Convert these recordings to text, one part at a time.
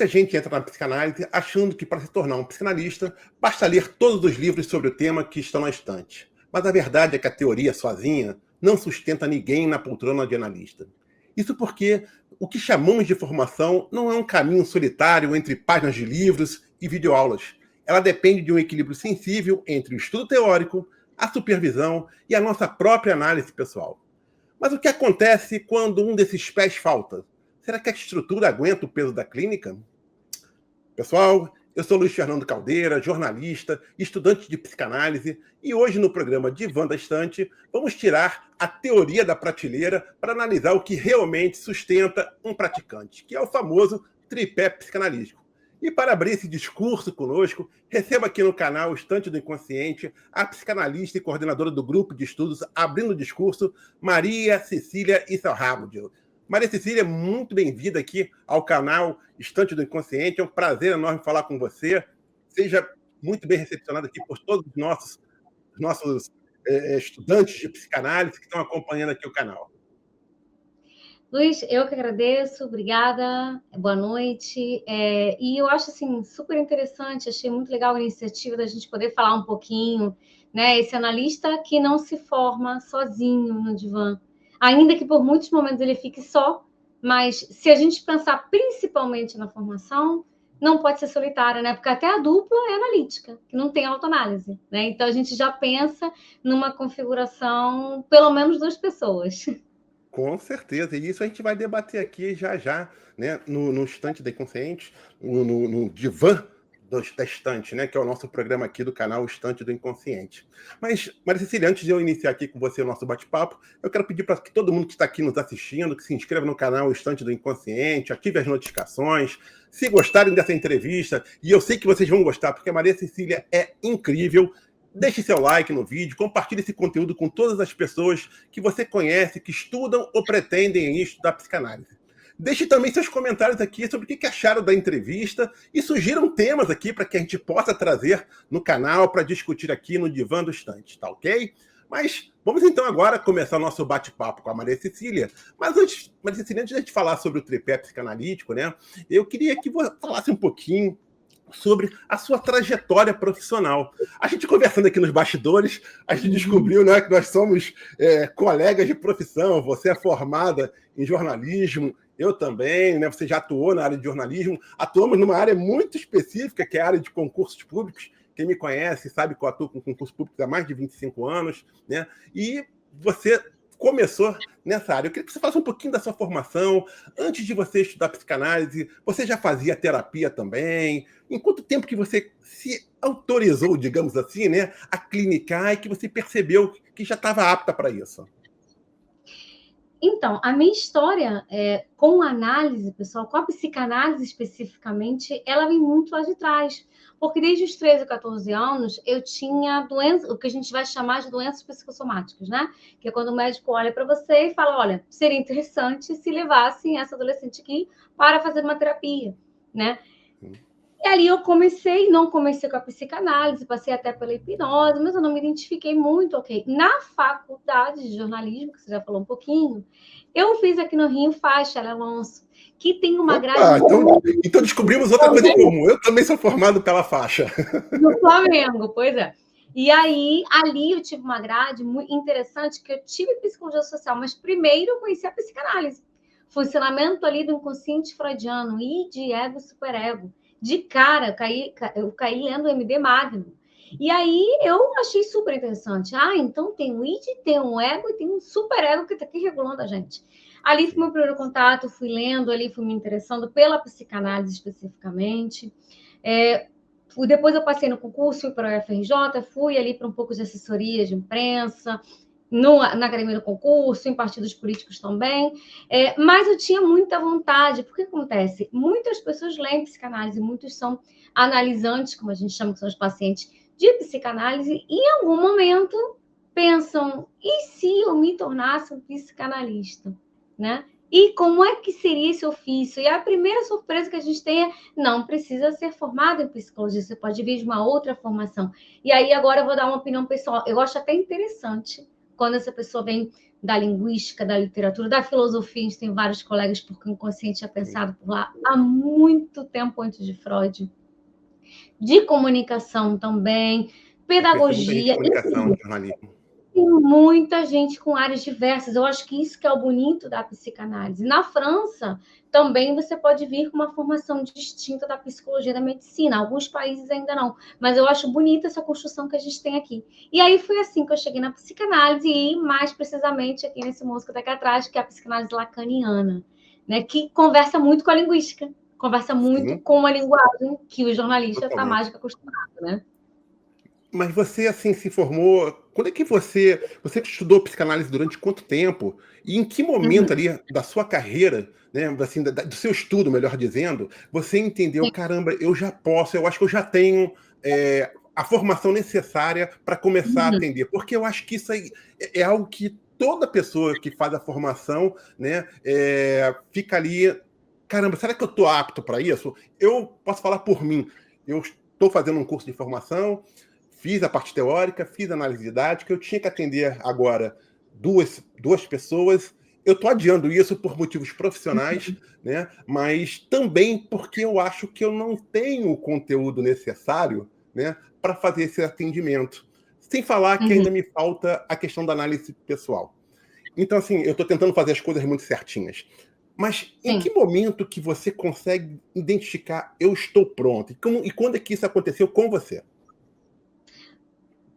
Muita gente entra na psicanálise achando que para se tornar um psicanalista basta ler todos os livros sobre o tema que estão na estante. Mas a verdade é que a teoria sozinha não sustenta ninguém na poltrona de analista. Isso porque o que chamamos de formação não é um caminho solitário entre páginas de livros e videoaulas. Ela depende de um equilíbrio sensível entre o estudo teórico, a supervisão e a nossa própria análise pessoal. Mas o que acontece quando um desses pés falta? Será que a estrutura aguenta o peso da clínica? Pessoal, eu sou Luiz Fernando Caldeira, jornalista, estudante de psicanálise, e hoje no programa Divã da Estante vamos tirar a teoria da prateleira para analisar o que realmente sustenta um praticante, que é o famoso tripé psicanalítico. E para abrir esse discurso conosco, receba aqui no canal Estante do Inconsciente a psicanalista e coordenadora do grupo de estudos Abrindo o Discurso, Maria Cecília Isselhagel. Maria Cecília, muito bem-vinda aqui ao canal Estante do Inconsciente. É um prazer enorme falar com você. Seja muito bem recepcionada aqui por todos os nossos estudantes de psicanálise que estão acompanhando aqui o canal. Luiz, eu que agradeço, obrigada, boa noite. E eu acho assim, super interessante, achei muito legal a iniciativa da gente poder falar um pouquinho, né? Esse analista que não se forma sozinho no divã, ainda que por muitos momentos ele fique só, mas se a gente pensar principalmente na formação, não pode ser solitária, né? Porque até a dupla é analítica, que não tem autoanálise, né? Então a gente já pensa numa configuração, pelo menos duas pessoas. Com certeza, e isso a gente vai debater aqui já, né, no Estante do Inconsciente, no divã da Estante, né, que é o nosso programa aqui do canal Estante do Inconsciente. Mas, Maria Cecília, antes de eu iniciar aqui com você o nosso bate-papo, eu quero pedir para que todo mundo que está aqui nos assistindo, que se inscreva no canal Estante do Inconsciente, ative as notificações. Se gostarem dessa entrevista, e eu sei que vocês vão gostar, porque a Maria Cecília é incrível, deixe seu like no vídeo, compartilhe esse conteúdo com todas as pessoas que você conhece, que estudam ou pretendem estudar psicanálise. Deixe também seus comentários aqui sobre o que acharam da entrevista e sugiram temas aqui para que a gente possa trazer no canal para discutir aqui no Divã do Estante, tá ok? Mas vamos então agora começar o nosso bate-papo com a Maria Cecília. Mas antes, Maria Cecília, antes de a gente falar sobre o tripé psicanalítico, né, eu queria que você falasse um pouquinho sobre a sua trajetória profissional. A gente conversando aqui nos bastidores, a gente descobriu, né, que nós somos colegas de profissão. Você é formada em jornalismo, eu também, né? Você já atuou na área de jornalismo. Atuamos numa área muito específica, que é a área de concursos públicos. Quem me conhece sabe que eu atuo com concursos públicos há mais de 25 anos, né? E você começou nessa área. Eu queria que você falasse um pouquinho da sua formação. Antes de você estudar psicanálise, você já fazia terapia também? Em quanto tempo que você se autorizou, digamos assim, né, a clinicar e que você percebeu que já estava apta para isso? Então, a minha história com a análise, pessoal, com a psicanálise especificamente, ela vem muito lá de trás. Porque desde os 13 ou 14 anos, eu tinha doença, o que a gente vai chamar de doenças psicossomáticas, né? Que é quando o médico olha para você e fala, olha, seria interessante se levassem essa adolescente aqui para fazer uma terapia, né? E ali eu não comecei com a psicanálise, passei até pela hipnose, mas eu não me identifiquei muito, ok. Na faculdade de jornalismo, que você já falou um pouquinho, eu fiz aqui no Rio Faixa, Alonso, que tem uma grade... Então descobrimos outra coisa em comum. Eu também sou formado pela faixa. No Flamengo, pois é. E aí, ali eu tive uma grade muito interessante, que eu tive psicologia social, mas primeiro eu conheci a psicanálise. Funcionamento ali do inconsciente freudiano, id, ego, superego. De cara, eu caí lendo o MD Magno. E aí eu achei super interessante. Ah, então tem um id, tem um ego e tem um superego que está aqui regulando a gente. Ali foi meu primeiro contato, fui lendo ali, fui me interessando pela psicanálise especificamente. Depois eu passei no concurso, fui para o UFRJ, fui ali para um pouco de assessoria de imprensa, na academia do concurso, em partidos políticos também, mas eu tinha muita vontade, porque acontece? Muitas pessoas leem psicanálise, muitos são analisantes, como a gente chama, que são os pacientes de psicanálise, e em algum momento pensam, e se eu me tornasse um psicanalista, né? E como é que seria esse ofício? E a primeira surpresa que a gente tem é, não precisa ser formado em psicologia, você pode vir de uma outra formação. E aí agora eu vou dar uma opinião pessoal, eu acho até interessante, quando essa pessoa vem da linguística, da literatura, da filosofia, a gente tem vários colegas, porque o inconsciente é pensado por lá há muito tempo antes de Freud, de comunicação também, Muita gente de pedagogia, comunicação, de jornalismo. tem muita gente com áreas diversas. Eu acho que isso que é o bonito da psicanálise. Na França, também você pode vir com uma formação distinta da psicologia e da medicina. Alguns países ainda não. Mas eu acho bonita essa construção que a gente tem aqui. E aí foi assim que eu cheguei na psicanálise e, mais precisamente, aqui nesse músico daqui atrás, que é a psicanálise lacaniana, né? Que conversa muito com a linguística. Conversa muito com a linguagem que o jornalista está mais acostumado, né? Mas você, assim, se formou... Quando é que você estudou psicanálise durante quanto tempo? E em que momento ali da sua carreira, né, assim, do seu estudo, melhor dizendo, você entendeu, caramba, eu acho que eu já tenho a formação necessária para começar a atender? Porque eu acho que isso aí é algo que toda pessoa que faz a formação, né, fica ali, caramba, será que eu estou apto para isso? Eu posso falar por mim. Eu estou fazendo um curso de formação, fiz a parte teórica, fiz a análise didática, eu tinha que atender agora duas pessoas. Eu estou adiando isso por motivos profissionais, né? Mas também porque eu acho que eu não tenho o conteúdo necessário, né, para fazer esse atendimento. Sem falar que ainda me falta a questão da análise pessoal. Então, assim, eu estou tentando fazer as coisas muito certinhas. Mas em que momento que você consegue identificar eu estou pronto? E quando é que isso aconteceu com você?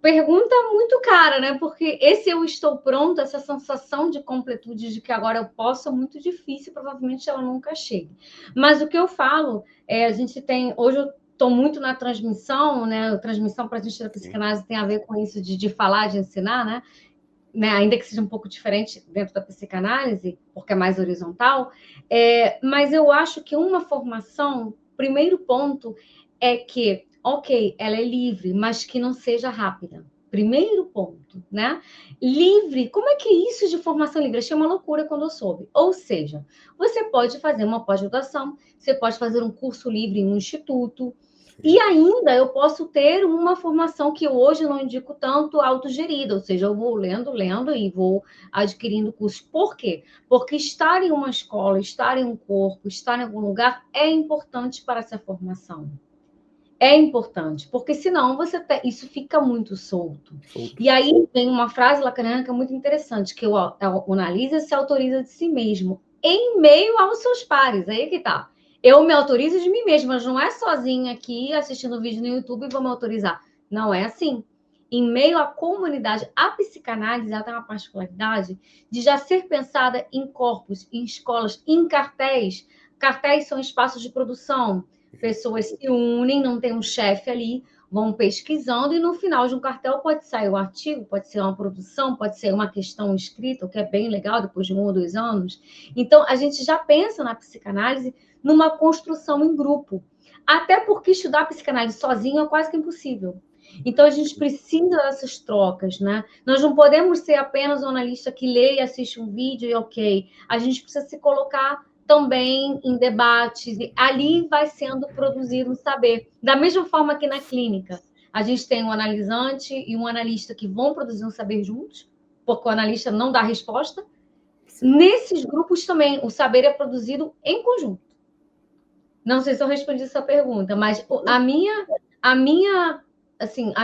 Pergunta muito cara, né? Porque esse eu estou pronto, essa sensação de completude de que agora eu posso, é muito difícil, provavelmente ela nunca chegue. Mas o que eu falo, a gente tem... Hoje eu estou muito na transmissão, né? A transmissão para a gente da psicanálise tem a ver com isso de falar, de ensinar, né? Ainda que seja um pouco diferente dentro da psicanálise, porque é mais horizontal. Mas eu acho que uma formação, primeiro ponto, é que ok, ela é livre, mas que não seja rápida. Primeiro ponto, né? Livre, como é que é isso de formação livre? Achei uma loucura quando eu soube. Ou seja, você pode fazer uma pós-graduação, você pode fazer um curso livre em um instituto, e ainda eu posso ter uma formação que hoje eu não indico tanto autogerida, ou seja, eu vou lendo e vou adquirindo cursos. Por quê? Porque estar em uma escola, estar em um corpo, estar em algum lugar é importante para essa formação. É importante, porque senão isso fica muito solto. E aí tem uma frase lacaniana que é muito interessante, que o analisa se autoriza de si mesmo, em meio aos seus pares. Aí que tá. Eu me autorizo de mim mesma, mas não é sozinha aqui assistindo vídeo no YouTube e vou me autorizar. Não é assim. Em meio à comunidade, a psicanálise ela tem uma particularidade de já ser pensada em corpos, em escolas, em cartéis. Cartéis são espaços de produção. Pessoas se unem, não tem um chefe ali, vão pesquisando e no final de um cartel pode sair um artigo, pode ser uma produção, pode ser uma questão escrita, o que é bem legal depois de 1 ou 2 anos. Então, a gente já pensa na psicanálise numa construção em grupo. Até porque estudar psicanálise sozinho é quase que impossível. Então, a gente precisa dessas trocas, né? Nós não podemos ser apenas um analista que lê e assiste um vídeo e ok. A gente precisa se colocar também em debates, e ali vai sendo produzido um saber. Da mesma forma que na clínica, a gente tem um analisante e um analista que vão produzir um saber juntos, porque o analista não dá resposta. Nesses grupos também, o saber é produzido em conjunto. Não sei se eu respondi essa pergunta, mas a minha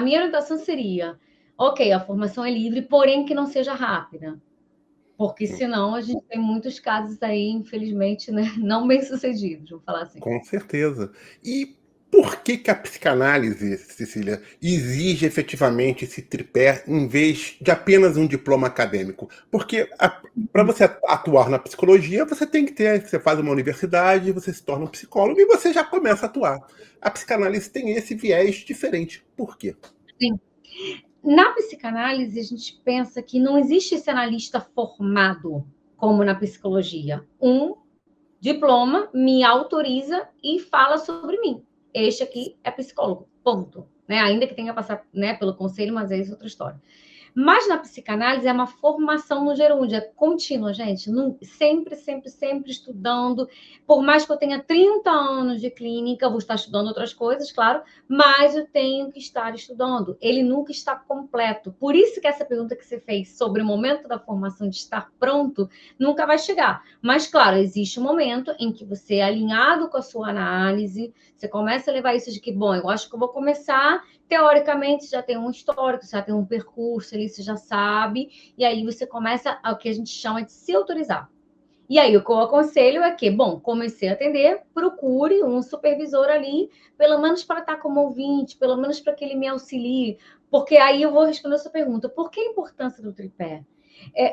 orientação seria, ok, a formação é livre, porém que não seja rápida. Porque senão a gente tem muitos casos aí, infelizmente, né, não bem-sucedidos, vou falar assim. Com certeza. E por que a psicanálise, Cecília, exige efetivamente esse tripé em vez de apenas um diploma acadêmico? Porque para você atuar na psicologia, você faz uma universidade, você se torna um psicólogo e você já começa a atuar. A psicanálise tem esse viés diferente. Por quê? Sim. Na psicanálise, a gente pensa que não existe esse analista formado, como na psicologia. Um diploma me autoriza e fala sobre mim. Este aqui é psicólogo, ponto. Né? Ainda que tenha que passar, né, pelo conselho, mas é isso outra história. Mas na psicanálise é uma formação no gerúndio, é contínua, gente. Sempre, sempre, sempre estudando. Por mais que eu tenha 30 anos de clínica, eu vou estar estudando outras coisas, claro, mas eu tenho que estar estudando. Ele nunca está completo. Por isso que essa pergunta que você fez sobre o momento da formação de estar pronto, nunca vai chegar. Mas, claro, existe um momento em que você é alinhado com a sua análise, você começa a levar isso de que, bom, eu acho que eu vou começar, teoricamente já tem um histórico, já tem um percurso ali, você já sabe, e aí você começa o que a gente chama de se autorizar. E aí o que eu aconselho é que, bom, comecei a atender, procure um supervisor ali, pelo menos para estar como ouvinte, pelo menos para que ele me auxilie, porque aí eu vou responder a sua pergunta, por que a importância do tripé?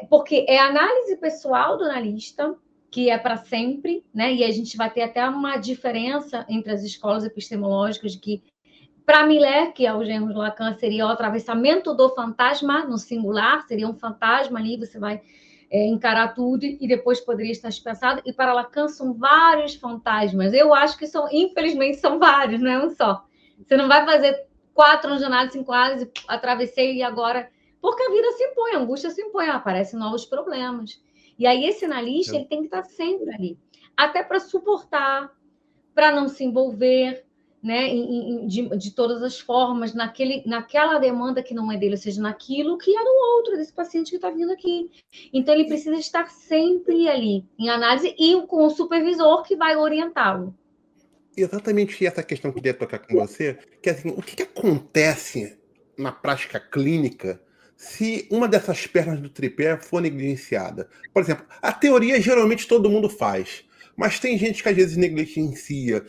Porque é a análise pessoal do analista, que é para sempre, né? E a gente vai ter até uma diferença entre as escolas epistemológicas de que para Miller, que é o gênero de Lacan, seria o atravessamento do fantasma no singular, seria um fantasma ali, você vai encarar tudo e depois poderia estar dispensado. E para Lacan são vários fantasmas. Eu acho que são, infelizmente, são vários, não é um só. Você não vai fazer 4 anos de análise, 5 anos, atravessei e agora... Porque a vida se impõe, a angústia se impõe, aparecem novos problemas. E aí esse analista ele tem que estar sempre ali, até para suportar, para não se envolver, né, de todas as formas, naquela demanda que não é dele, ou seja, naquilo que é do outro, desse paciente que está vindo aqui. Então, ele precisa estar sempre ali, em análise, e com o supervisor que vai orientá-lo. Exatamente essa questão que eu queria tocar com você, que é assim, o que acontece na prática clínica se uma dessas pernas do tripé for negligenciada? Por exemplo, a teoria geralmente todo mundo faz, mas tem gente que às vezes negligencia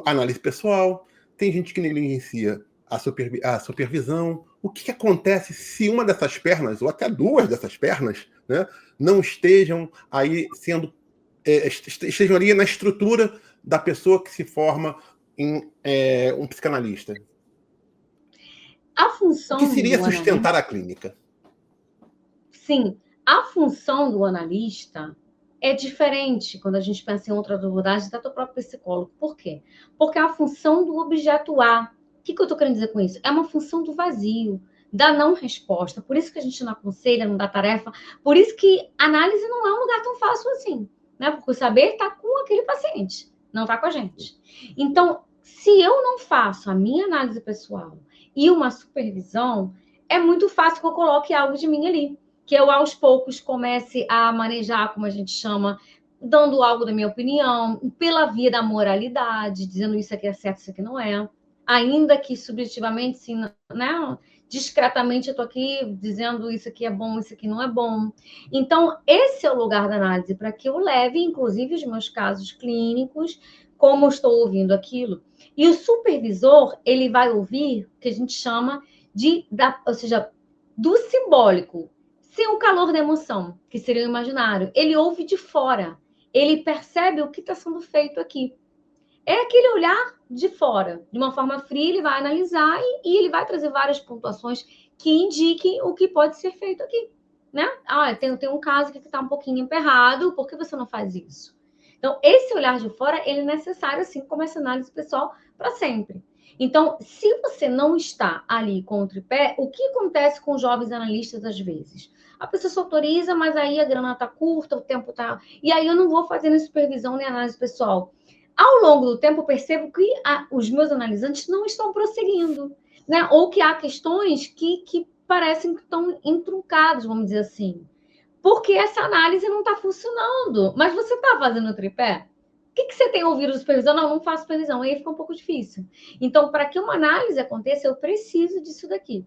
a análise pessoal, tem gente que negligencia a supervisão. O que acontece se uma dessas pernas, ou até duas dessas pernas, né, não estejam aí sendo estejam ali na estrutura da pessoa que se forma em um psicanalista? A O que função seria do analista, sustentar a clínica? sim, a função do analista é diferente quando a gente pensa em outra abordagem, até do próprio psicólogo. Por quê? Porque é a função do objeto A. O que eu estou querendo dizer com isso? É uma função do vazio, da não resposta. Por isso que a gente não aconselha, não dá tarefa. Por isso que análise não é um lugar tão fácil assim, né? Porque o saber está com aquele paciente, não está com a gente. Então, se eu não faço a minha análise pessoal e uma supervisão, é muito fácil que eu coloque algo de mim ali, que eu aos poucos comece a manejar, como a gente chama, dando algo da minha opinião, pela via da moralidade, dizendo isso aqui é certo, isso aqui não é. Ainda que subjetivamente, sim, né? Discretamente eu estou aqui dizendo isso aqui é bom, isso aqui não é bom. Então, esse é o lugar da análise, para que eu leve, inclusive, os meus casos clínicos, como eu estou ouvindo aquilo. E o supervisor, ele vai ouvir o que a gente chama ou seja, do simbólico, sem o calor da emoção, que seria o imaginário. Ele ouve de fora, ele percebe o que está sendo feito aqui. É aquele olhar de fora, de uma forma fria, ele vai analisar e ele vai trazer várias pontuações que indiquem o que pode ser feito aqui, né? Tem um caso que está um pouquinho emperrado, por que você não faz isso? Então, esse olhar de fora, ele é necessário, assim como essa análise pessoal, para sempre. Então, se você não está ali com o tripé, o que acontece com os jovens analistas às vezes? A pessoa se autoriza, mas aí a grana está curta, o tempo está... E aí eu não vou fazendo supervisão nem análise pessoal. Ao longo do tempo, eu percebo que os meus analisantes não estão prosseguindo, né? Ou que há questões que parecem que estão entruncadas, vamos dizer assim. Porque essa análise não está funcionando. Mas você está fazendo o tripé? O que você tem ouvido de supervisão? Não faço supervisão. Aí fica um pouco difícil. Então, para que uma análise aconteça, eu preciso disso daqui.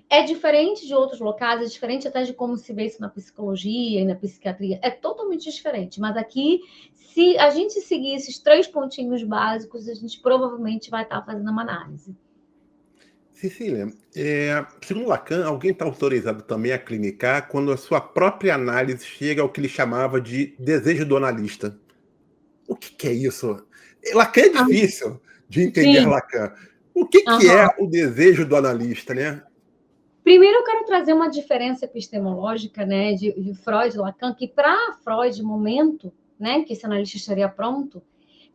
É diferente de outros locais, é diferente até de como se vê isso na psicologia e na psiquiatria. É totalmente diferente. Mas aqui, se a gente seguir esses 3 pontinhos básicos, a gente provavelmente vai estar fazendo uma análise. Cecília, segundo Lacan, alguém está autorizado também a clinicar quando a sua própria análise chega ao que ele chamava de desejo do analista. O que é isso? Lacan é difícil de entender Sim. Lacan. O que é o desejo do analista, né? Primeiro, eu quero trazer uma diferença epistemológica, né, de Freud e Lacan, que para Freud, momento, né, que esse analista estaria pronto,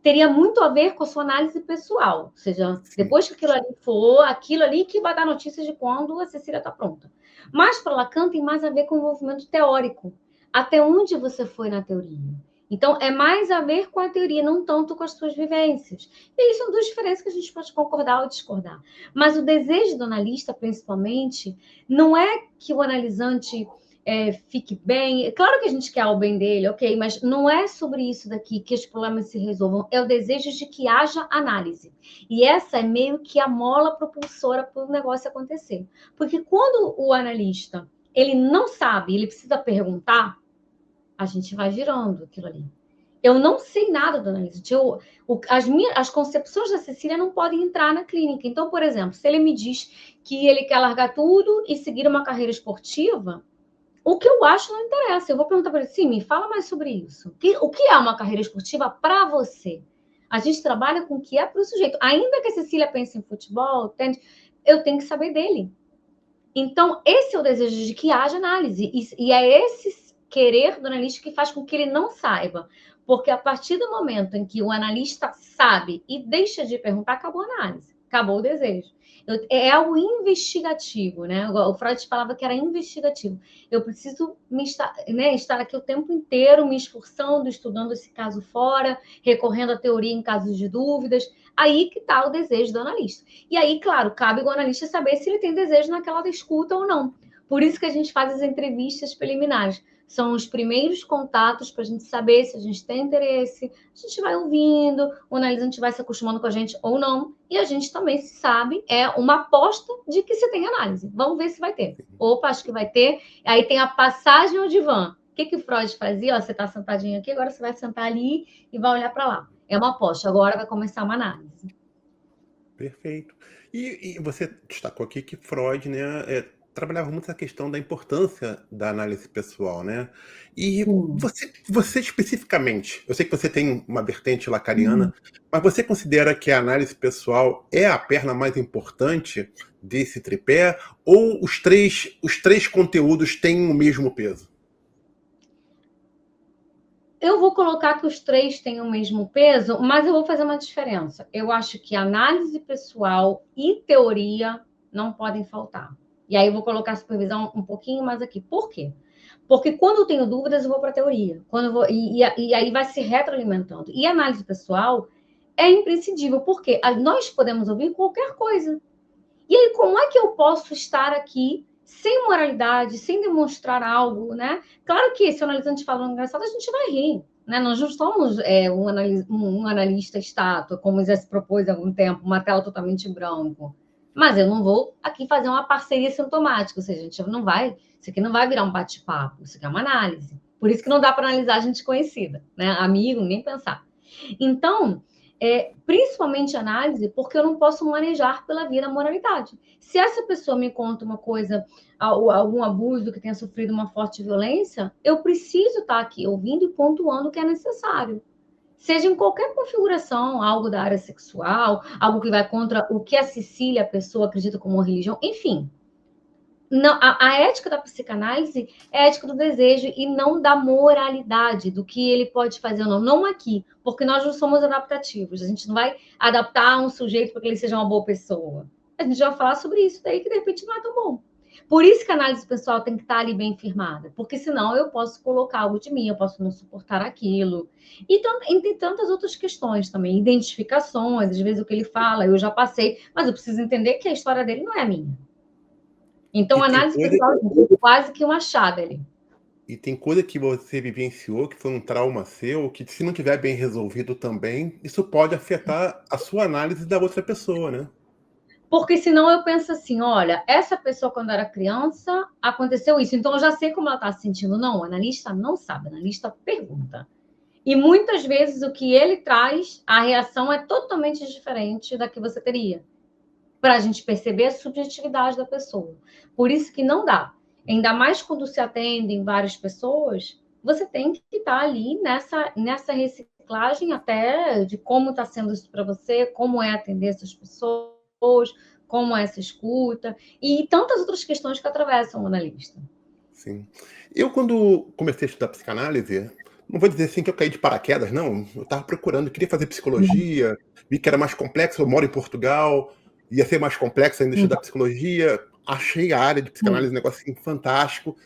teria muito a ver com a sua análise pessoal. Ou seja, depois que aquilo ali for, aquilo ali que vai dar notícias de quando a Cecília está pronta. Mas para Lacan tem mais a ver com o envolvimento teórico. Até onde você foi na teoria? Então, é mais a ver com a teoria, não tanto com as suas vivências. E isso são duas diferenças que a gente pode concordar ou discordar. Mas o desejo do analista, principalmente, não é que o analisante fique bem. Claro que a gente quer o bem dele, ok, mas não é sobre isso daqui que os problemas se resolvam. É o desejo de que haja análise. E essa é meio que a mola propulsora para o negócio acontecer. Porque quando o analista ele não sabe, ele precisa perguntar, a gente vai girando aquilo ali. Eu não sei nada do analista. As concepções da Cecília não podem entrar na clínica. Então, por exemplo, se ele me diz que ele quer largar tudo e seguir uma carreira esportiva, o que eu acho não interessa. Eu vou perguntar para ele, sim, me fala mais sobre isso. O que é uma carreira esportiva para você? A gente trabalha com o que é para o sujeito. Ainda que a Cecília pense em futebol, eu tenho que saber dele. Então, esse é o desejo de que haja análise. E é esse querer do analista que faz com que ele não saiba. Porque a partir do momento em que o analista sabe e deixa de perguntar, acabou a análise, acabou o desejo. É algo investigativo, né? O Freud falava que era investigativo. Eu preciso estar aqui o tempo inteiro me esforçando, estudando esse caso fora, recorrendo à teoria em casos de dúvidas. Aí que está o desejo do analista. E aí, claro, cabe ao analista saber se ele tem desejo naquela escuta ou não. Por isso que a gente faz as entrevistas preliminares. São os primeiros contatos para a gente saber se a gente tem interesse. A gente vai ouvindo, o analisante vai se acostumando com a gente ou não. E a gente também sabe, é uma aposta de que se tem análise. Vamos ver se vai ter. Opa, acho que vai ter. Aí tem a passagem ao divã. O que o Freud fazia? Ó, você está sentadinho aqui, agora você vai sentar ali e vai olhar para lá. É uma aposta. Agora vai começar uma análise. Perfeito. E você destacou aqui que Freud, né, trabalhava muito a questão da importância da análise pessoal, né? E você especificamente, eu sei que você tem uma vertente lacaniana, mas você considera que a análise pessoal é a perna mais importante desse tripé, ou os três conteúdos têm o mesmo peso? Eu vou colocar que os três têm o mesmo peso, mas eu vou fazer uma diferença. Eu acho que análise pessoal e teoria não podem faltar. E aí eu vou colocar a supervisão um pouquinho mais aqui. Por quê? Porque quando eu tenho dúvidas, eu vou para a teoria. E aí vai se retroalimentando. E a análise pessoal é imprescindível, porque nós podemos ouvir qualquer coisa. E aí, como é que eu posso estar aqui sem moralidade, sem demonstrar algo, né? Claro que se o analisante fala engraçado, a gente vai rir, né? Nós não somos um analista estátua, como já se propôs há algum tempo, uma tela totalmente em branco. Mas eu não vou aqui fazer uma parceria sintomática, ou seja, a gente não vai, isso aqui não vai virar um bate-papo, isso aqui é uma análise. Por isso que não dá para analisar gente conhecida, né? Amigo, nem pensar. Então, principalmente análise, porque eu não posso manejar pela via da moralidade. Se essa pessoa me conta uma coisa, algum abuso, que tenha sofrido uma forte violência, eu preciso estar aqui ouvindo e pontuando o que é necessário. Seja em qualquer configuração, algo da área sexual, algo que vai contra o que a Cecília, a pessoa, acredita como religião, enfim. Não, a ética da psicanálise é a ética do desejo e não da moralidade, do que ele pode fazer ou não. Não aqui, porque nós não somos adaptativos. A gente não vai adaptar um sujeito para que ele seja uma boa pessoa. A gente vai falar sobre isso daí que de repente não é tão bom. Por isso que a análise pessoal tem que estar ali bem firmada, porque senão eu posso colocar algo de mim, eu posso não suportar aquilo. E tem tantas outras questões também, identificações, às vezes o que ele fala, eu já passei, mas eu preciso entender que a história dele não é a minha. Então, a análise pessoal é quase que um achado ali. E tem coisa que você vivenciou, que foi um trauma seu, que se não tiver bem resolvido também, isso pode afetar a sua análise da outra pessoa, né? Porque senão eu penso assim, olha, essa pessoa quando era criança aconteceu isso, então eu já sei como ela está se sentindo. Não, o analista não sabe, o analista pergunta. E muitas vezes o que ele traz, a reação é totalmente diferente da que você teria, para a gente perceber a subjetividade da pessoa. Por isso que não dá. Ainda mais quando se atendem várias pessoas, você tem que estar ali nessa reciclagem até de como está sendo isso para você, como é atender essas pessoas, como é essa escuta, e tantas outras questões que atravessam o analista. Sim. Eu, quando comecei a estudar psicanálise, não vou dizer assim que eu caí de paraquedas, não. Eu estava procurando, queria fazer psicologia, vi que era mais complexo, eu moro em Portugal, ia ser mais complexo ainda estudar Uhum. psicologia, achei a área de psicanálise um negócio assim, fantástico,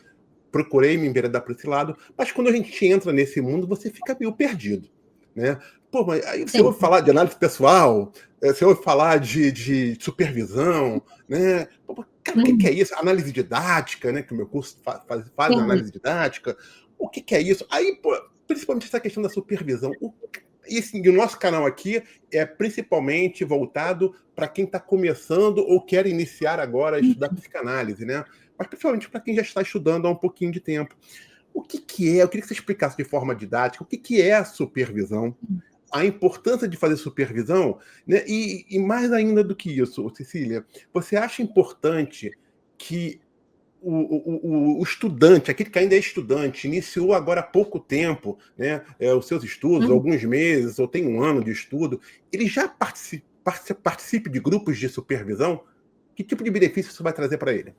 procurei me enveredar para esse lado, mas quando a gente entra nesse mundo, você fica meio perdido, né? Pô, mas aí você Sim. ouve falar de análise pessoal, você ouve falar de supervisão, né? Pô, cara, o que é Uhum. isso? Análise didática, né? Que o meu curso faz Sim. análise didática. O que é isso? Aí, pô, principalmente essa questão da supervisão. E assim, o nosso canal aqui é principalmente voltado para quem está começando ou quer iniciar agora a estudar psicanálise, né? Mas principalmente para quem já está estudando há um pouquinho de tempo. O que é? Eu queria que você explicasse de forma didática o que é a supervisão, a importância de fazer supervisão, né? E mais ainda do que isso, Cecília, você acha importante que o estudante, aquele que ainda é estudante, iniciou agora há pouco tempo, né, os seus estudos, Uhum. alguns meses, ou tem um ano de estudo, ele já participe de grupos de supervisão? Que tipo de benefício isso vai trazer para ele?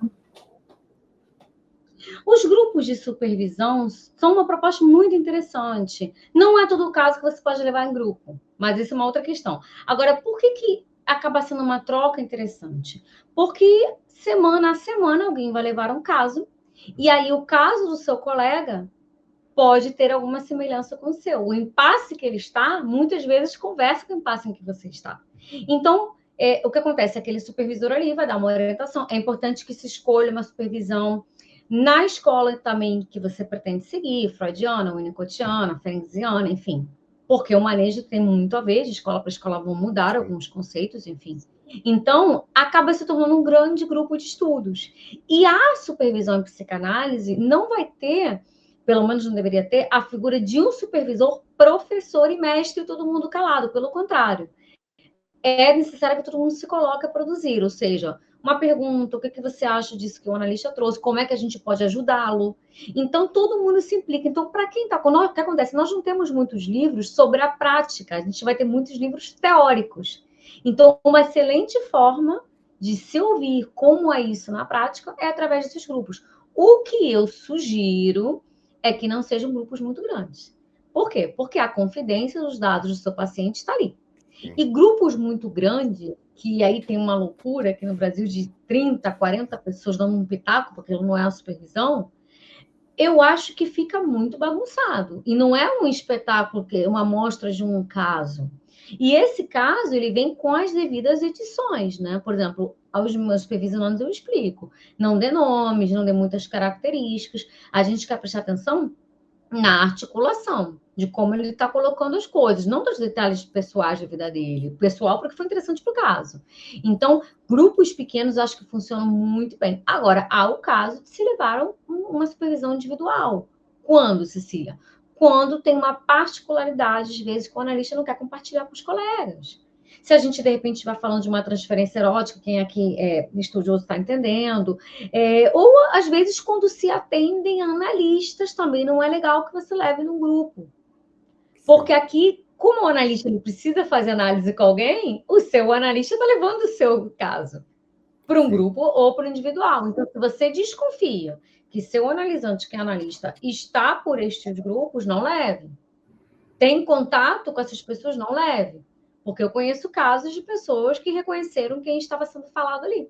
Os grupos de supervisão são uma proposta muito interessante. Não é todo o caso que você pode levar em grupo, mas isso é uma outra questão. Agora, por que acaba sendo uma troca interessante? Porque semana a semana alguém vai levar um caso, e aí o caso do seu colega pode ter alguma semelhança com o seu. O impasse que ele está, muitas vezes, conversa com o impasse em que você está. Então, o que acontece? Aquele supervisor ali vai dar uma orientação. É importante que se escolha uma supervisão na escola também que você pretende seguir, freudiana, winnicottiana, ferenciana, enfim. Porque o manejo tem muito a ver, de escola para escola vão mudar Sim. alguns conceitos, enfim. Então, acaba se tornando um grande grupo de estudos. E a supervisão em psicanálise não vai ter, pelo menos não deveria ter, a figura de um supervisor, professor e mestre, e todo mundo calado. Pelo contrário, é necessário que todo mundo se coloque a produzir, ou seja, uma pergunta, o que você acha disso que o analista trouxe, como é que a gente pode ajudá-lo? Então, todo mundo se implica. Então, para quem está conosco, o que acontece? Nós não temos muitos livros sobre a prática, a gente vai ter muitos livros teóricos. Então, uma excelente forma de se ouvir como é isso na prática é através desses grupos. O que eu sugiro é que não sejam grupos muito grandes. Por quê? Porque a confidência dos dados do seu paciente está ali. Sim. E grupos muito grandes, que aí tem uma loucura aqui no Brasil de 30, 40 pessoas dando um pitaco, porque não é a supervisão, eu acho que fica muito bagunçado. E não é um espetáculo, uma amostra de um caso. E esse caso, ele vem com as devidas edições, né? Por exemplo, aos meus supervisionandos eu explico. Não dê nomes, não dê muitas características. A gente quer prestar atenção na articulação, de como ele está colocando as coisas, não dos detalhes pessoais da vida dele, pessoal, porque foi interessante para o caso. Então, grupos pequenos acho que funcionam muito bem. Agora, há o caso de se levar uma supervisão individual. Quando, Cecília? Quando tem uma particularidade, às vezes, que o analista não quer compartilhar com os colegas. Se a gente, de repente, estiver falando de uma transferência erótica, quem aqui é estudioso está entendendo, ou, às vezes, quando se atendem a analistas, também não é legal que você leve num grupo. Porque aqui, como o analista ele precisa fazer análise com alguém, o seu analista está levando o seu caso para um Sim. grupo ou para o individual. Então, se você desconfia que seu analisante, que é analista, está por estes grupos, não leve. Tem contato com essas pessoas, não leve. Porque eu conheço casos de pessoas que reconheceram quem estava sendo falado ali.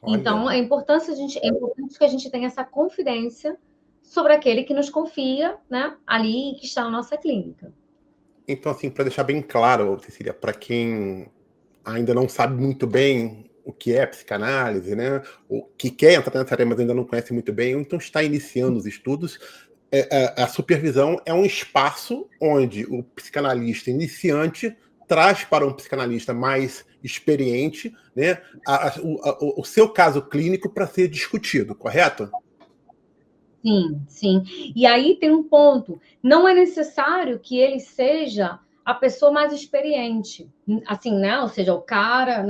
Olha, Então, é importante que a gente tenha essa confidência sobre aquele que nos confia, né, ali e que está na nossa clínica. então assim, para deixar bem claro, Cecília, para quem ainda não sabe muito bem o que é psicanálise, né? O que quer entrar nessa área, mas ainda não conhece muito bem, ou então está iniciando os estudos, a supervisão é um espaço onde o psicanalista iniciante traz para um psicanalista mais experiente, né, o seu caso clínico para ser discutido, correto? Sim, sim. E aí tem um ponto: não é necessário que ele seja a pessoa mais experiente, assim, né? Ou seja, o cara,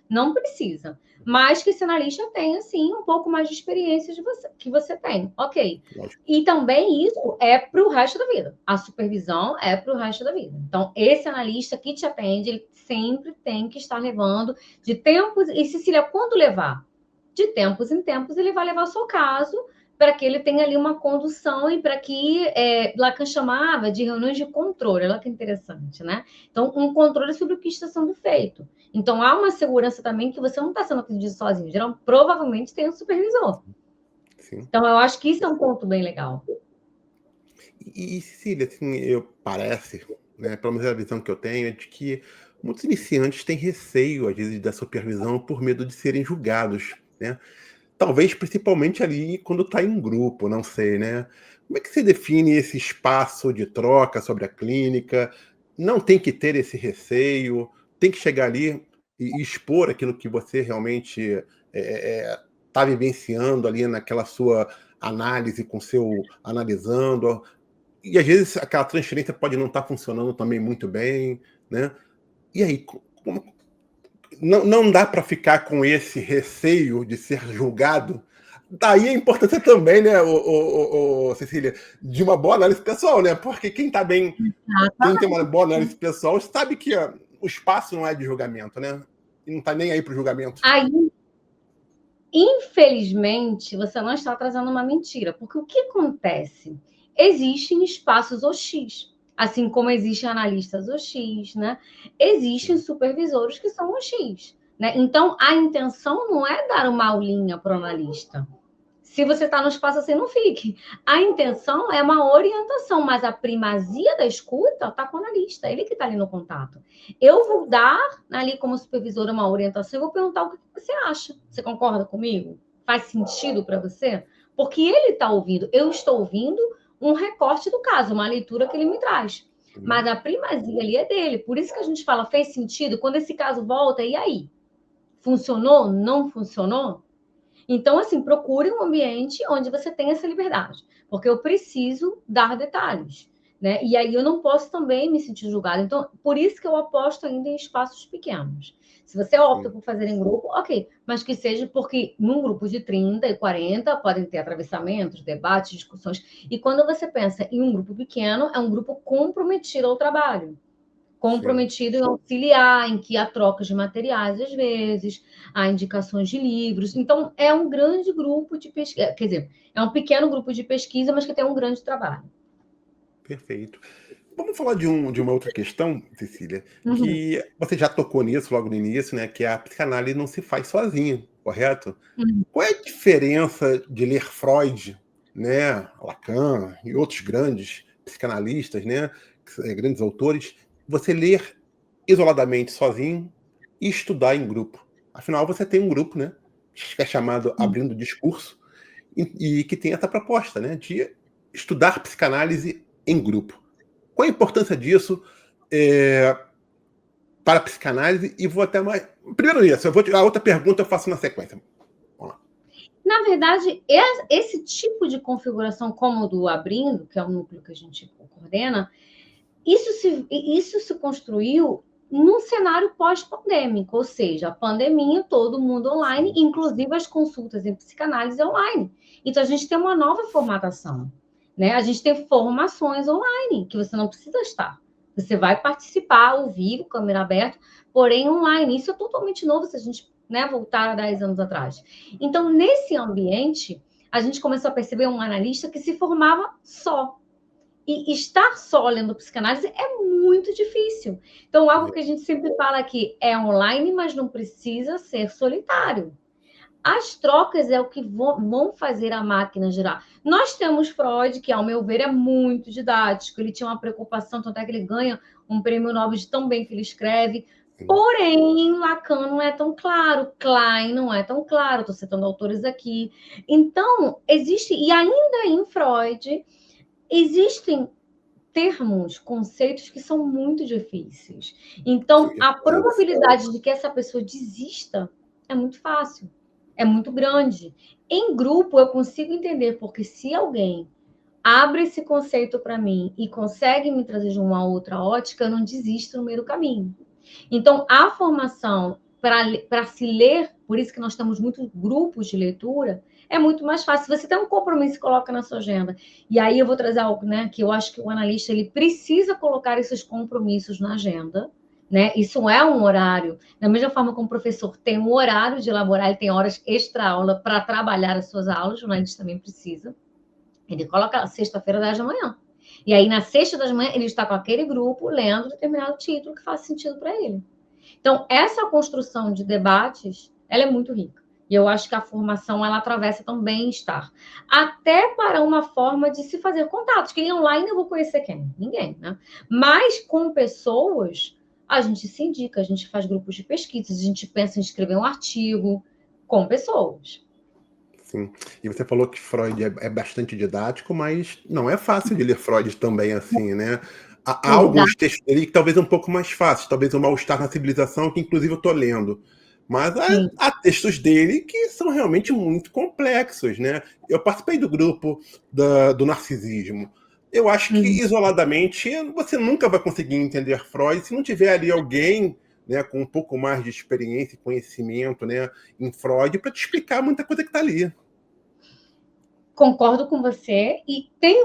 não precisa. Mas que esse analista tenha, sim, um pouco mais de experiência que você tem. Ok. Lógico. E também isso é para o resto da vida. A supervisão é para o resto da vida. Então, esse analista que te atende, ele sempre tem que estar levando de tempos. E, Cecília, quando levar? De tempos em tempos, ele vai levar o seu caso para que ele tenha ali uma condução e para que Lacan chamava de reuniões de controle. Olha que interessante, né? Então, um controle sobre o que está sendo feito. Então, há uma segurança também que você não está sendo atendido sozinho. Provavelmente tem um supervisor. Sim. Então, eu acho que isso é um ponto bem legal. E Cecília, assim, parece, né, pelo menos a visão que eu tenho, é de que muitos iniciantes têm receio, às vezes, da supervisão por medo de serem julgados, né? Talvez principalmente ali quando está em grupo, não sei, né? Como é que você define esse espaço de troca sobre a clínica? Não tem que ter esse receio, tem que chegar ali e expor aquilo que você realmente está vivenciando ali naquela sua análise com seu analisando. E às vezes aquela transferência pode não estar funcionando também muito bem, né? E aí, não dá para ficar com esse receio de ser julgado. Daí a importância também, né, Cecília, de uma boa análise pessoal, né? Porque quem tá bem, quem tem uma boa análise pessoal, sabe que o espaço não é de julgamento, né? E não tá nem aí para o julgamento. Aí, infelizmente, você não está trazendo uma mentira, porque o que acontece? Existem espaços OX, assim como existem analistas OX, né? Existem supervisores que são OX, né? Então, a intenção não é dar uma aulinha para o analista. Se você está no espaço assim, não fique. A intenção é uma orientação, mas a primazia da escuta está com o analista, ele que está ali no contato. Eu vou dar ali como supervisora uma orientação e vou perguntar o que você acha. Você concorda comigo? Faz sentido para você? Porque ele está ouvindo. Eu estou ouvindo um recorte do caso, uma leitura que ele me traz. Mas a primazia ali é dele. Por isso que a gente fala, fez sentido? Quando esse caso volta, e aí? Funcionou? Não funcionou? Então, assim, procure um ambiente onde você tenha essa liberdade, porque eu preciso dar detalhes, né? E aí eu não posso também me sentir julgada. Então, por isso que eu aposto ainda em espaços pequenos. Se você opta por fazer em grupo, ok, mas que seja porque num grupo de 30 e 40 podem ter atravessamentos, debates, discussões. E quando você pensa em um grupo pequeno, é um grupo comprometido ao trabalho, comprometido em auxiliar, em que há trocas de materiais, às vezes, há indicações de livros. Então, é um grande grupo de pesquisa, quer dizer, é um pequeno grupo de pesquisa, mas que tem um grande trabalho. Perfeito. Vamos falar de uma outra questão, Cecília, que você já tocou nisso logo no início, né? Que a psicanálise não se faz sozinha, correto? Qual é a diferença de ler Freud, né, Lacan e outros grandes psicanalistas, né, grandes autores, você ler isoladamente sozinho e estudar em grupo? Afinal, você tem um grupo, né, que é chamado Abrindo Discurso e que tem essa proposta, né, de estudar psicanálise em grupo. Qual a importância disso para a psicanálise? E vou até mais... Primeiro isso, a outra pergunta eu faço na sequência. Na verdade, esse tipo de configuração, como o do Abrindo, que é o núcleo que a gente coordena, isso se construiu num cenário pós-pandêmico, ou seja, a pandemia, todo mundo online, inclusive as consultas em psicanálise online. Então, a gente tem uma nova formatação, né? A gente tem formações online, que você não precisa estar. Você vai participar ao vivo, câmera aberta, porém online. Isso é totalmente novo se a gente, né, voltar a 10 anos atrás. Então, nesse ambiente, a gente começou a perceber um analista que se formava só. E estar só lendo psicanálise é muito difícil. Então, algo que a gente sempre fala aqui é online, mas não precisa ser solitário. As trocas é o que vão fazer a máquina girar. Nós temos Freud, que, ao meu ver, é muito didático. Ele tinha uma preocupação, tanto é que ele ganha um prêmio Nobel de tão bem que ele escreve. Porém, Lacan não é tão claro, Klein não é tão claro. Estou citando autores aqui. Então, existe... E ainda em Freud, existem termos, conceitos que são muito difíceis. Então, a probabilidade de que essa pessoa desista é muito fácil, é muito grande. Em grupo, eu consigo entender, porque se alguém abre esse conceito para mim e consegue me trazer de uma outra ótica, eu não desisto no meio do caminho. Então, a formação para se ler, por isso que nós temos muitos grupos de leitura, é muito mais fácil. Se você tem um compromisso, coloca na sua agenda. E aí eu vou trazer algo, né, que eu acho que o analista ele precisa colocar esses compromissos na agenda, né? Isso é um horário. Da mesma forma como o professor tem um horário de elaborar, ele tem horas extra-aula para trabalhar as suas aulas, o jornalista também precisa. Ele coloca sexta-feira, 10 da manhã. E aí, na sexta das manhã, ele está com aquele grupo lendo determinado título que faz sentido para ele. Então, essa construção de debates, ela é muito rica. E eu acho que a formação, ela atravessa também estar. Até para uma forma de se fazer contatos. Que online eu vou conhecer quem? Ninguém, né? Mas com pessoas, a gente se indica, a gente faz grupos de pesquisa, a gente pensa em escrever um artigo com pessoas. Sim. E você falou que Freud é bastante didático, mas não é fácil de ler Freud também assim, né? Há alguns Exato. textos ali que talvez um pouco mais fáceis, talvez o Mal-Estar na Civilização, que inclusive eu estou lendo. Mas Sim. há textos dele que são realmente muito complexos, né? Eu participei do grupo do narcisismo. Eu acho que, isoladamente, você nunca vai conseguir entender Freud se não tiver ali alguém, né, com um pouco mais de experiência e conhecimento, né, em Freud, para te explicar muita coisa que está ali. Concordo com você. E tem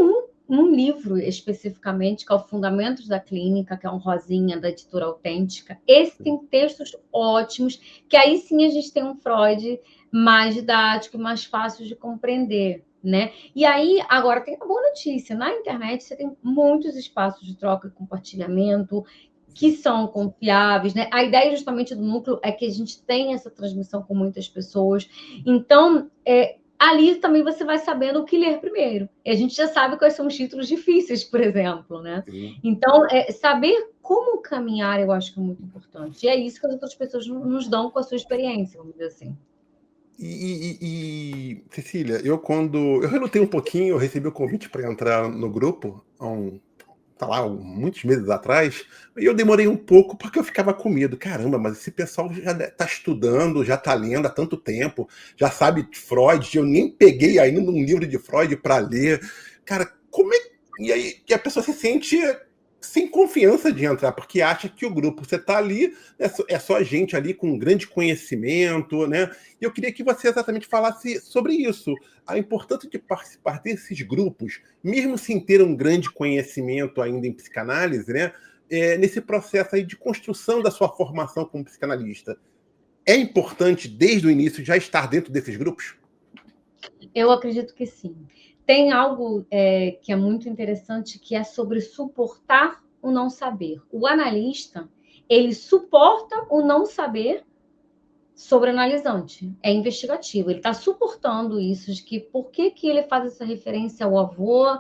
um livro especificamente, que é o Fundamentos da Clínica, que é um rosinha da editora Autêntica. Esse tem textos ótimos, que aí sim a gente tem um Freud mais didático, mais fácil de compreender, né? E aí, agora, tem uma boa notícia. Na internet, você tem muitos espaços de troca e compartilhamento que são confiáveis, né? A ideia justamente do núcleo é que a gente tenha essa transmissão com muitas pessoas. Então, ali também você vai sabendo o que ler primeiro. E a gente já sabe quais são os títulos difíceis, por exemplo, né? Sim. Então, saber como caminhar, eu acho que é muito importante. E é isso que as outras pessoas nos dão com a sua experiência, vamos dizer assim. Cecília, eu relutei um pouquinho, eu recebi o convite para entrar no grupo tá lá, muitos meses atrás, e eu demorei um pouco porque eu ficava com medo. Caramba, mas esse pessoal já está estudando, já está lendo há tanto tempo, já sabe de Freud, eu nem peguei ainda um livro de Freud para ler. Cara, como é. E aí que a pessoa se sente sem confiança de entrar, porque acha que o grupo, você está ali, é só gente ali com grande conhecimento, né? E eu queria que você exatamente falasse sobre isso, a importância de participar desses grupos, mesmo sem ter um grande conhecimento ainda em psicanálise, né? Nesse processo aí de construção da sua formação como psicanalista. É importante, desde o início, já estar dentro desses grupos? Eu acredito que sim. Tem algo que é muito interessante, que é sobre suportar o não saber. O analista, ele suporta o não saber sobre o analisante. É investigativo. Ele está suportando isso, de que por que ele faz essa referência ao avô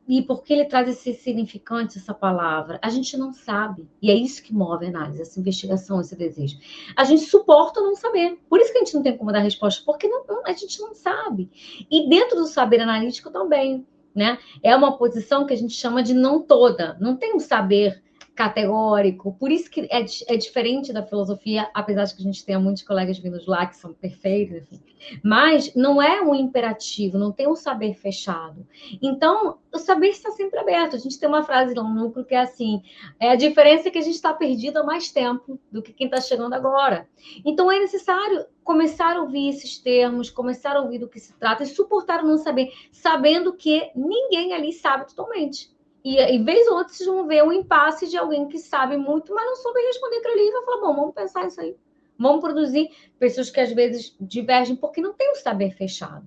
e por que ele traz esse significante, essa palavra? A gente não sabe. E é isso que move a análise, essa investigação, esse desejo. A gente suporta não saber. Por isso que a gente não tem como dar resposta, porque a gente não sabe. E dentro do saber analítico também, né? É uma posição que a gente chama de não toda. Não tem um saber categórico. Por isso que é diferente da filosofia, apesar de que a gente tenha muitos colegas vindos lá que são perfeitos, enfim. Mas não é um imperativo, não tem um saber fechado. Então, o saber está sempre aberto. A gente tem uma frase lá no núcleo que é assim: a diferença é que a gente está perdido há mais tempo do que quem está chegando agora. Então, é necessário começar a ouvir esses termos, começar a ouvir do que se trata e suportar o não saber, sabendo que ninguém ali sabe totalmente. E vez ou outra, vocês vão ver um impasse de alguém que sabe muito, mas não soube responder aquilo ali e vai falar: bom, vamos pensar isso aí. Vamos produzir pessoas que às vezes divergem porque não tem o saber fechado.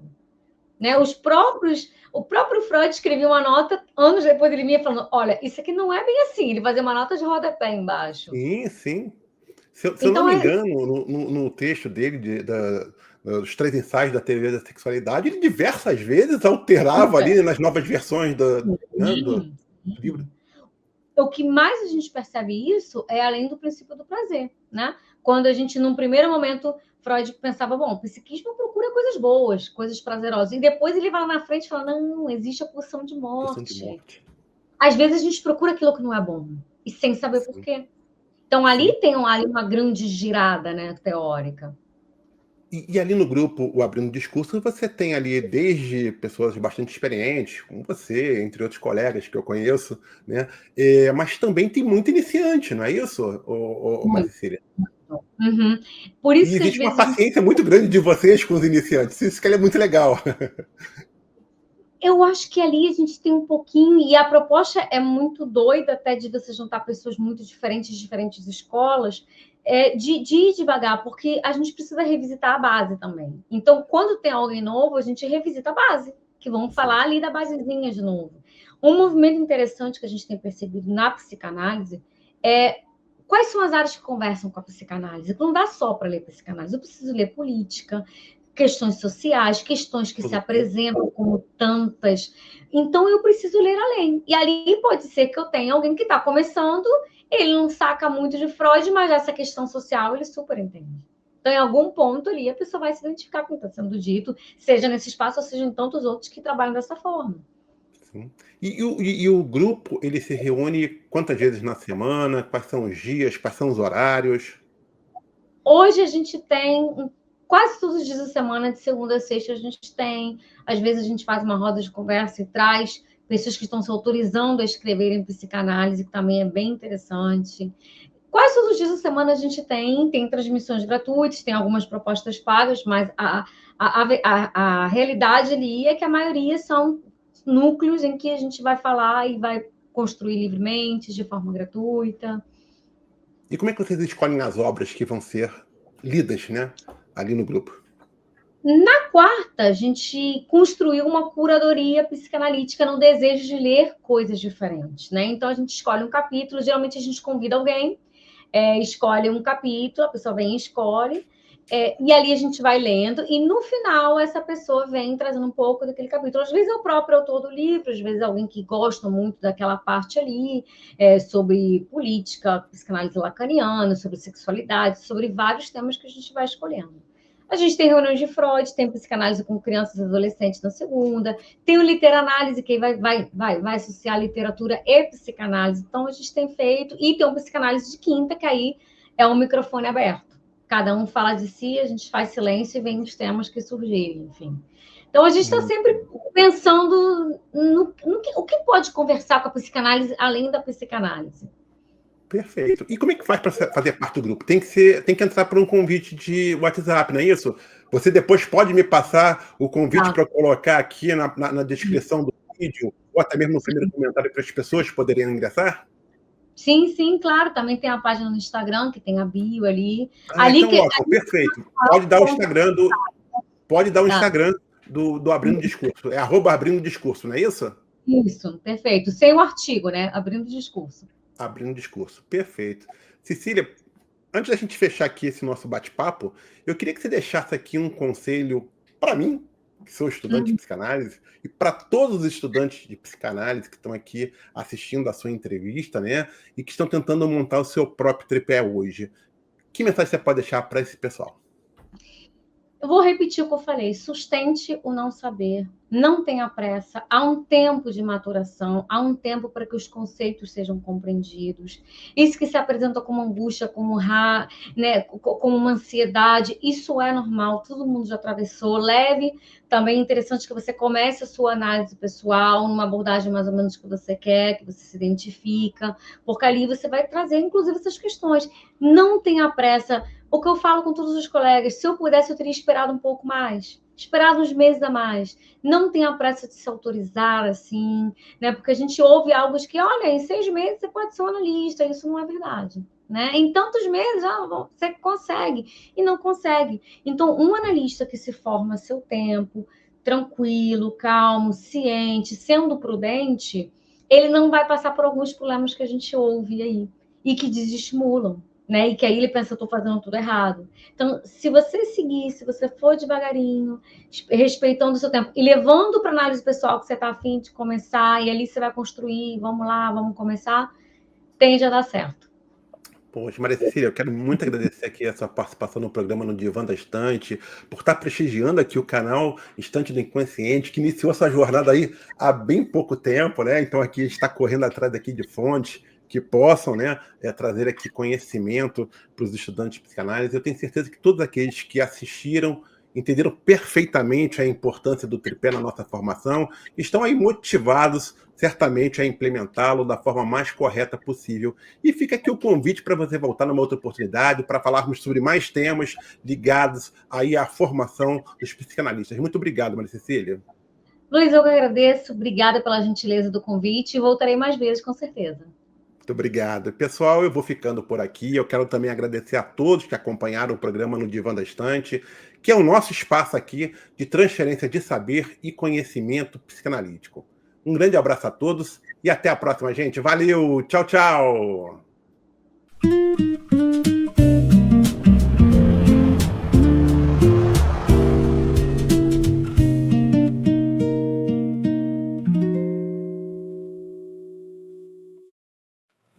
Né? O próprio Freud escrevia uma nota, anos depois ele vinha falando: olha, isso aqui não é bem assim. Ele fazia uma nota de rodapé embaixo. Sim, sim. Se eu não Então, me engano, no texto dele, dos 3 ensaios da teoria da sexualidade, ele diversas vezes alterava ali nas novas versões do livro. O que mais a gente percebe isso é além do princípio do prazer, né? Quando a gente, num primeiro momento, Freud pensava: bom, o psiquismo procura coisas boas, coisas prazerosas. E depois ele vai lá na frente e fala: não, existe a pulsão de Questão de morte. morte. Às vezes a gente procura aquilo que não é bom, e sem saber por Sim, quê. Então, sim. ali tem uma grande girada, né, teórica. E ali no grupo, o Abrindo Discurso, você tem ali desde pessoas bastante experientes, como você, entre outros colegas que eu conheço, né? Mas também tem muito iniciante, não é isso, Muito. Maricília? Uhum. Por E isso que às existe uma vezes a gente... paciência muito grande de vocês com os iniciantes. Isso que é muito legal. Eu acho que ali a gente tem um pouquinho, e a proposta é muito doida, até de você juntar pessoas muito diferentes, de diferentes escolas, de ir devagar, porque a gente precisa revisitar a base também. Então, quando tem alguém novo, a gente revisita a base, que vamos falar ali da basezinha de novo. Um movimento interessante que a gente tem percebido na psicanálise é quais são as áreas que conversam com a psicanálise. Não dá só para ler psicanálise, eu preciso ler política, questões sociais, questões que se apresentam como tantas. Então, eu preciso ler além. E ali pode ser que eu tenha alguém que está começando, ele não saca muito de Freud, mas essa questão social ele super entende. Então, em algum ponto ali, a pessoa vai se identificar com o que está sendo dito, seja nesse espaço ou seja em tantos outros que trabalham dessa forma. Sim. E o grupo, ele se reúne quantas vezes na semana? Quais são os dias? Quais são os horários? Hoje a gente tem quase todos os dias da semana, de segunda a sexta, a gente tem. Às vezes a gente faz uma roda de conversa e traz pessoas que estão se autorizando a escreverem psicanálise, que também é bem interessante. Quase todos os dias da semana a gente tem transmissões gratuitas, tem algumas propostas pagas, mas a realidade ali é que a maioria são núcleos em que a gente vai falar e vai construir livremente, de forma gratuita. E como é que vocês escolhem as obras que vão ser lidas, né, ali no grupo? Na quarta, a gente construiu uma curadoria psicanalítica no desejo de ler coisas diferentes, né? Então, a gente escolhe um capítulo, geralmente a gente convida alguém, escolhe um capítulo, a pessoa vem e escolhe, e ali a gente vai lendo, e no final essa pessoa vem trazendo um pouco daquele capítulo. Às vezes é o próprio autor do livro, às vezes é alguém que gosta muito daquela parte ali, sobre política, psicanálise lacaniana, sobre sexualidade, sobre vários temas que a gente vai escolhendo. A gente tem reuniões de Freud, tem psicanálise com crianças e adolescentes na segunda, tem o literanálise, que vai associar literatura e psicanálise. Então, a gente tem feito, e tem um psicanálise de quinta, que aí é um microfone aberto. Cada um fala de si, a gente faz silêncio e vem os temas que surgirem, enfim. Então, a gente está sempre pensando o que pode conversar com a psicanálise além da psicanálise. Perfeito. E como é que faz para fazer parte do grupo? Tem que entrar por um convite de WhatsApp, não é isso? Você depois pode me passar o convite para colocar aqui na descrição do vídeo, ou até mesmo no primeiro comentário para as pessoas poderem ingressar? Sim, claro. Também tem a página no Instagram, que tem a bio ali. Então, ótimo, perfeito. Pode dar o Instagram do Abrindo Discurso. É @Abrindo Discurso, não é isso? Isso, perfeito. Sem o artigo, né? Abrindo discurso. Abrindo Discurso, perfeito. Cecília, antes da gente fechar aqui esse nosso bate-papo, eu queria que você deixasse aqui um conselho para mim, que sou estudante de psicanálise, e para todos os estudantes de psicanálise que estão aqui assistindo a sua entrevista, né, e que estão tentando montar o seu próprio tripé hoje. Que mensagem você pode deixar para esse pessoal? Eu vou repetir o que eu falei: sustente o não saber, não tenha pressa, há um tempo de maturação, há um tempo para que os conceitos sejam compreendidos. Isso que se apresenta como angústia, né, como uma ansiedade, isso é normal, todo mundo já atravessou. Leve, também é interessante que você comece a sua análise pessoal, numa abordagem mais ou menos que você quer, que você se identifica, porque ali você vai trazer, inclusive, essas questões. Não tenha pressa. O que eu falo com todos os colegas: se eu pudesse, eu teria esperado um pouco mais, esperado uns meses a mais. Não tenha pressa de se autorizar, assim, né? Porque a gente ouve algo que, olha, em 6 meses você pode ser um analista, isso não é verdade, né? Em tantos meses, você consegue, e não consegue. Então, um analista que se forma a seu tempo, tranquilo, calmo, ciente, sendo prudente, ele não vai passar por alguns problemas que a gente ouve aí, e que desestimulam, né? E que aí ele pensa: eu estou fazendo tudo errado. Então, se você seguir, se você for devagarinho, respeitando o seu tempo e levando para análise pessoal que você está afim de começar, e ali você vai construir, vamos lá, vamos começar, tende a dar certo. Poxa, Maria Cecília, eu quero muito agradecer aqui a sua participação no programa no Divã da Estante, por estar prestigiando aqui o canal Estante do Inconsciente, que iniciou essa jornada aí há bem pouco tempo, né? Então aqui a gente está correndo atrás aqui de fontes que possam, né, trazer aqui conhecimento para os estudantes de psicanálise. Eu tenho certeza que todos aqueles que assistiram entenderam perfeitamente a importância do tripé na nossa formação, estão aí motivados certamente a implementá-lo da forma mais correta possível. E fica aqui o convite para você voltar numa outra oportunidade para falarmos sobre mais temas ligados aí à formação dos psicanalistas. Muito obrigado, Maria Cecília. Luiz, eu que agradeço. Obrigada pela gentileza do convite e voltarei mais vezes, com certeza. Muito obrigado. Pessoal, eu vou ficando por aqui. Eu quero também agradecer a todos que acompanharam o programa no Divã da Estante, que é o nosso espaço aqui de transferência de saber e conhecimento psicanalítico. Um grande abraço a todos e até a próxima, gente. Valeu! Tchau, tchau!